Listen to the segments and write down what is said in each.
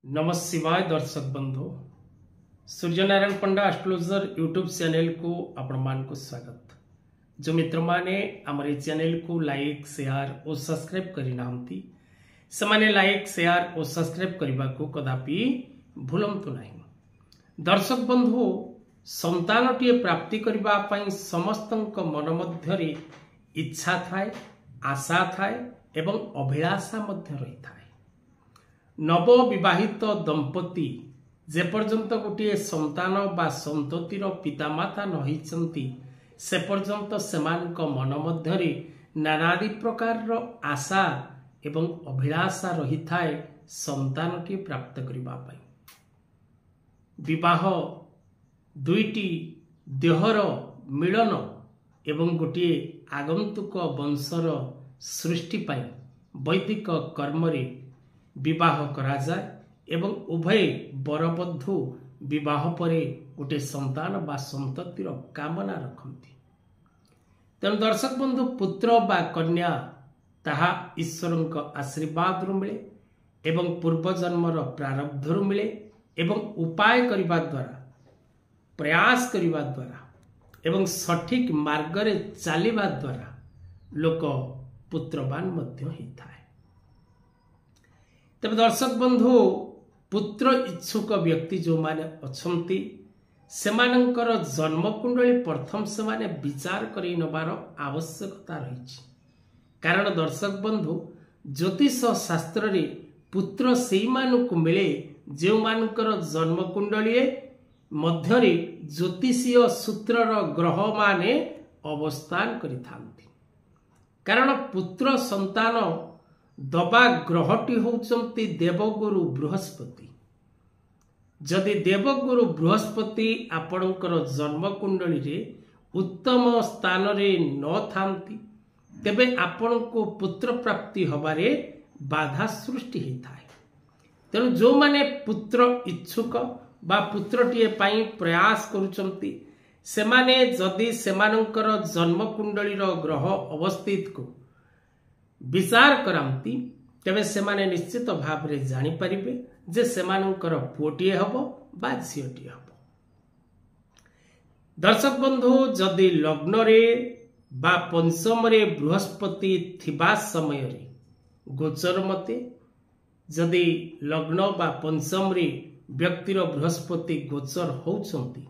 नमः शिवाय दर्शक बंधु सूर्यनारायण पंडा एस्ट्रोलॉजर यूट्यूब चैनल को आपण मान को स्वागत। जो मित्र माने हमर चैनल को लाइक शेयर और सब्सक्राइब करि नांती से माने लाइक शेयर और सब्सक्राइब करबा को कदापि भूलंतु नहीं। दर्शक बंधु संतानटीए प्राप्ति करबा पई समस्तक मन मध्यरे इच्छा थाए, आशा थाए एवं अभिलाषा मध्य रही थाए। नव विवाहित दंपति जेपर्यंत गोटे संतान बा संततिर पितामाता नहिचंती से पर्यंत सेमानक मन मध्यरे नानादि प्रकार आशा एवं अभिलाषा रही थाए संतानटी प्राप्त करबा पई। विवाह दुईटी देहर मिलन एवं गोटे आगंतुक वंशर सृष्टि पाई वैदिक कर्मरे विवाह करा जाए एवं उभय बरबधू विवाह परे गोटे संतान बा संततिर कामना रखती। तेणु दर्शक बंधु पुत्र बा कन्या ताहा ईश्वरंक आशीर्वाद मिले एवं पूर्वजन्मर प्रारब्ध मिले एवं उपाय करबा द्वारा प्रयास करबा द्वारा एवं सठिक मार्गरे चलिबा द्वारा लोक पुत्रवान मध्य होता है। तब दर्शक बंधु पुत्र इच्छुक व्यक्ति जो माने अछंती सेमानंकर जन्म कुंडली प्रथम से माने विचार करि नबार आवश्यकता रही। कारण दर्शक बंधु ज्योतिष शास्त्र रे पुत्र सेई मानकु मिले जे मानकर जन्म कुंडली मध्यरे ज्योतिषीय सूत्रर ग्रह माने अवस्थान करिथांती। कारण पुत्र संतान दबा ग्रहटी होउचंती देवगुरु बृहस्पति। जदि देवगुरु बृहस्पति आपणकर जन्म कुंडली रे उत्तम स्थान रे न थांती तेबे आपण को पुत्र प्राप्ति हबारे बाधा सृष्टि होता है। तेणु जो माने पुत्र इच्छुक बा पुत्रटीए पाई प्रयास करुचंती सेमाने जदि सेमानंकर जन्म कुंडली रो ग्रह अवस्थित को विचार करांती तेबे सेमाने निश्चित भाव रे जानि परिबे जे सेमानंकर पुओटीए हबो बा झियोटीए हबो। दर्शक बंधु जदि लग्न रे बा पंचम रे बृहस्पति थिबा समय रे गोचर मते जदि लग्न बा पंचम रे व्यक्तिर बृहस्पति गोचर होउचंती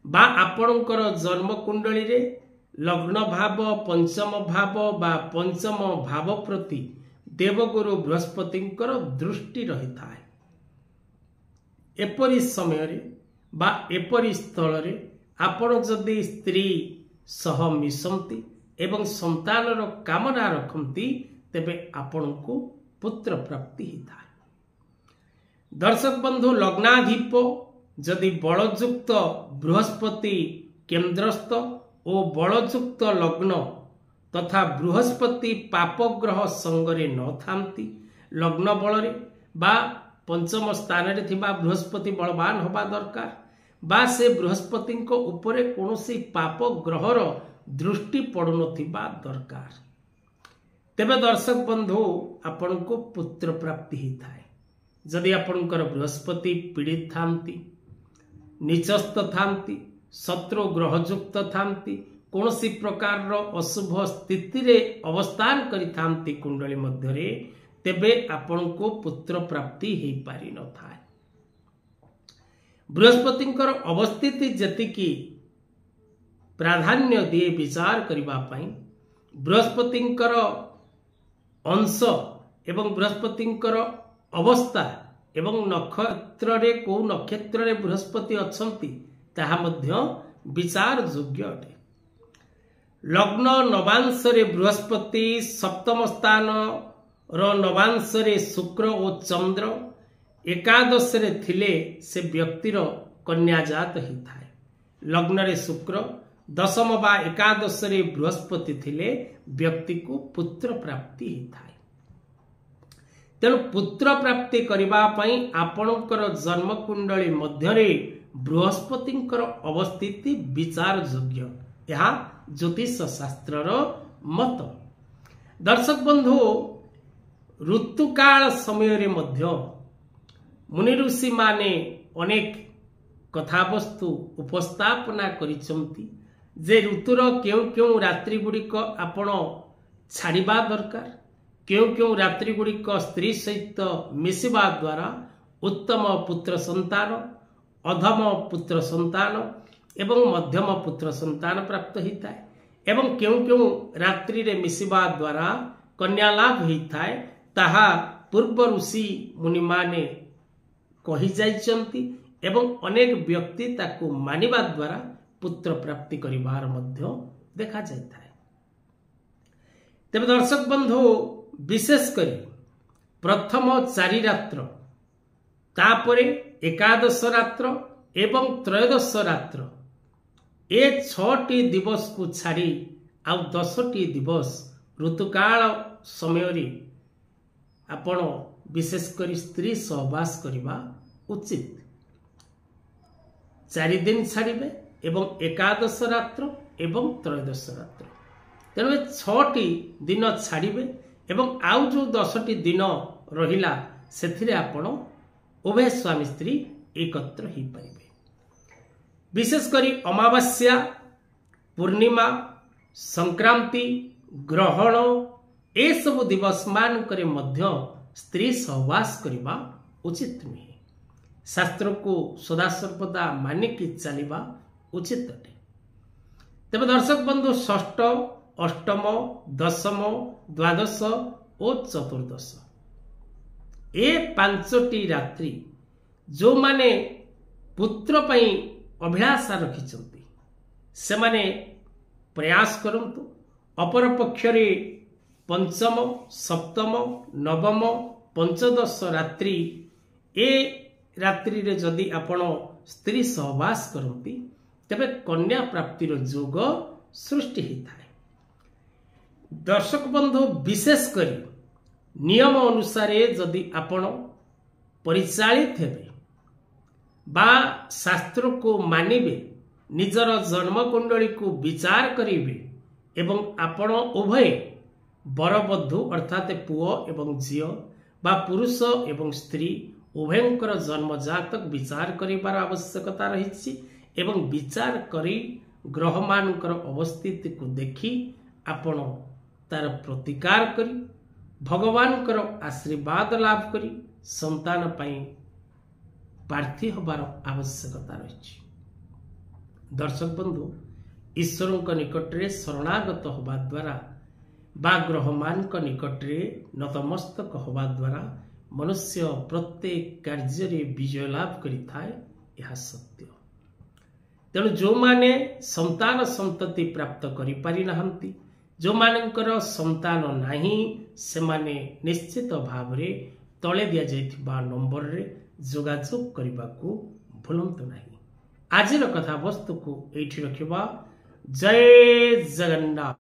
बा आपणकर जन्म कुंडली रे लग्न भाव पंचम भाव बा पंचम भाव प्रति देवगुरु बृहस्पतिंकर दृष्टि रही थाए। एपरी समय रे बा एपरी स्थल रे आपण जदि स्त्री सह मिसंती एवं संतानर कामना रखंती तेबे आपण को पुत्र प्राप्ति हिता। दर्शक बंधु लग्नाधिप जदि बलयुक्त बृहस्पति केंद्रस्थ ओ बलयुक्त लग्न तथा बृहस्पति पापग्रह संगरे न थांती लग्न बल रे बा पंचम स्थान रे थिबा बृहस्पति बलवान होबा दरकार बा से बृहस्पति को ऊपर कोनोसी पाप ग्रहर दृष्टि पड़ु नथिबा दरकार। तेबे दर्शक बंधु आपण को पुत्र प्राप्ति ही थाए। जदि आपणकर बृहस्पति पीड़ित थांती निचस्थ थांती शत्रु ग्रहयुक्त थांती कौनसी प्रकार अशुभ स्थिति रे अवस्थान करि थांती कुंडली मध्यरे तेबे आपण को पुत्र प्राप्ति हेई पारि न थाए। बृहस्पतिंकर अवस्थिति जतिकी प्राधान्य दिए विचार करिबा पई बृहस्पतिंकर अंश एवं बृहस्पतिंकर अवस्था एवं नक्षत्र रे को नक्षत्र रे बृहस्पति अछंती ताहा मध्य विचार योग्य अटे। लग्न नवांश रे बृहस्पति सप्तम स्थान रो नवांश रे शुक्र और चंद्र एकादश रे थिले से व्यक्तिर कन्या जात ही थाए। लग्न रे शुक्र दशम बा एकादश रे बृहस्पति थिले व्यक्ति को पुत्र प्राप्ति ही थाए। तेणु पुत्र प्राप्ति करबा पई आपणकर जन्म कुंडली मध्यरे बृहस्पतिंकर अवस्थिति विचार योग्य यह ज्योतिष शास्त्रर मत। दर्शक बंधु ऋतुकाल समय रे मध्य मुनि ऋषि माने अनेक कथावस्तु उपस्थापना करिसंती जे ऋतुर क्यों क्यों रात्रि गुड़िक आपण छाड़िबा दरकार, क्यों क्यों रात्रि गुड़िक स्त्री सहित मिसिबा द्वारा उत्तम पुत्र संतान, अधम पुत्र संतान एवं मध्यम पुत्र संतान प्राप्त होता है एवं क्यों क्यों रात्रि रे मिसिबा द्वारा कन्या लाभ होता है ताहा पूर्व ऋषि मुनि माने कहि जाइचंती एवं अनेक व्यक्ति ताकू मानिबा द्वारा पुत्र प्राप्ति करिबार मध्य देखा जाता है। तेज दर्शक बंधु विशेष करी प्रथम 4 रात्र तापरे एकादश रात्र एवं त्रयोदश रात्र ए 6टी दिवस को छाड़ी आउ 10टी दिवस ऋतुकाल समय रे आपण विशेष करी स्त्री सहवास करवा उचित। 4 दिन छाड़िबे एवं एकादश रात्र एवं त्रयोदश रात्र तेणु 6टी दिन छाड़िबे एवं आउ जो 10टी दिन रहिला सेथिरे आपण उभय स्वामी स्त्री एकत्र ही पारिबे। विशेष करी अमावास्या, पूर्णिमा, संक्रांति, ग्रहण ए सब दिवस मान करे मध्य स्त्री सहवास करवा उचित नुहे। शास्त्र को सदा सर्वदा मानिकी चलिबा उचित अटे। तेज दर्शक बंधु षष्ठ, अष्टम, दशम, द्वादश और चतुर्दश ए 5टी रात्रि जो माने पुत्र पई अभिलाषा रखिचंती से माने प्रयास करंतु। अपर पक्षरे पंचम, सप्तम, नवम, पंचदश रात्रि ए रात्रि रे जदि आपण स्त्री सहवास करती तेबे कन्या प्राप्तिर जोग सृष्टि होता है। दर्शक बंधु विशेष करी नियम अनुसार जदि आपण परिचालित हेबे बा शास्त्र को मानिबे, निजर जन्म कुंडली को विचार करिबे एवं आपण उभय बरबधू अर्थात पुओ एवं झियो बा पुरुष एवं स्त्री उभयंकर जन्म जातक विचार करिबार आवश्यकता रही एवं विचार करी ग्रह मानकर अवस्थिति को देखी आपण तार प्रतिकार करी भगवान आशीर्वाद लाभ करी संतान पाई प्रार्थी होबार आवश्यकता रही। दर्शक बंधु ईश्वर निकटरे शरणागत होबा द्वारा बा ग्रह मान निकटरे नतमस्तक होबा द्वारा मनुष्य प्रत्येक कार्य रे विजय लाभ करिथाए यह सत्य। तेणु जो माने संतान संतति प्राप्त करि पारि नाहंती, जो मानकर संतान नाही से माने निश्चित भाव रे तले दिया जाइथिबा नंबर रे जोगाजोग करबा को भूलंतु नाही। आजिर कथा वस्तु को एठी रखिबा। जय जगन्नाथ।